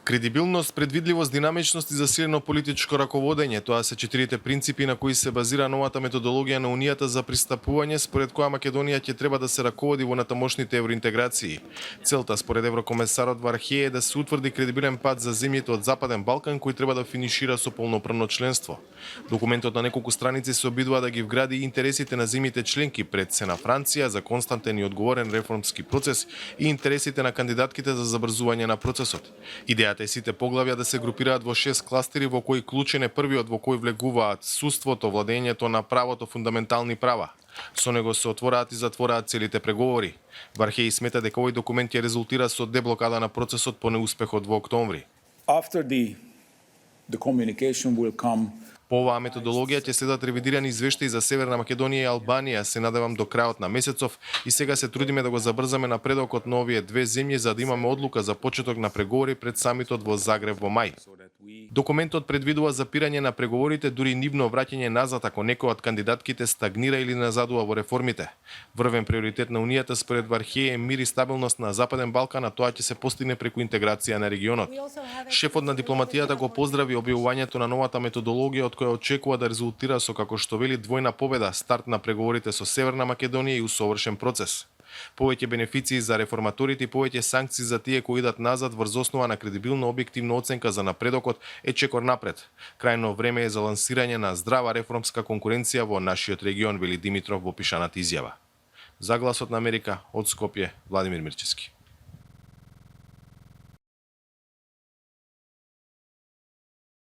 Кредибилност, предвидливост, динамичност и засилено политичко раководење, тоа се четирите принципи на кои се базира новата методологија на Унијата за пристапување, според која Македонија ќе треба да се раководи во натамошните евроинтеграции. Целта според еврокомесарот Вархеј е да се утврди кредибилен пат за земјите од Западен Балкан кој треба да финишира со полноправно членство. Документот на неколку страници се обидува да ги вгради интересите на земјите членки пред се на Франција за константен и одговорен реформски процес и интересите на кандидатките за забрзување на процесот. Идејата е сите поглавја да се групираат во 6 кластери во кои клучен е првиот во кој влегуваат судството, владењето на правото, фундаментални права. Со него се отвораат и затвораат целите преговори. Вархеј смета дека овој документ ќе резултира со деблокада на процесот по неуспехот во октомври. After the communication will come. По оваа методологија ќе следат ревидирани извештаи за Северна Македонија и Албанија, се надевам до крајот на месецов, и сега се трудиме да го забрзаме напредокот на овие две земји за да имаме одлука за почеток на преговори пред самитот во Загреб во мај. Документот предвидува запирање на преговорите, дури нивно враќање назад ако некој од кандидатките стагнира или назадува во реформите. Врвен приоритет на Унијата според Вархеј е мир и стабилност на Западен Балкан, а тоа ќе се постигне преку интеграција на регионот. Шефот на дипломатијата го поздрави објавувањето на новата методологија од која очекува да резултира со, како што вели, двојна победа, старт на преговорите со Северна Македонија и усовршен процес. Повеќе бенефиции за реформаторите и повеќе санкции за тие кои идат назад врз основа на кредибилна објективна оценка за напредокот е чекор напред. Крајно време е за лансирање на здрава реформска конкуренција во нашиот регион, вели Димитров во пишаната изјава. За Гласот на Америка од Скопје, Владимир Мирчевски.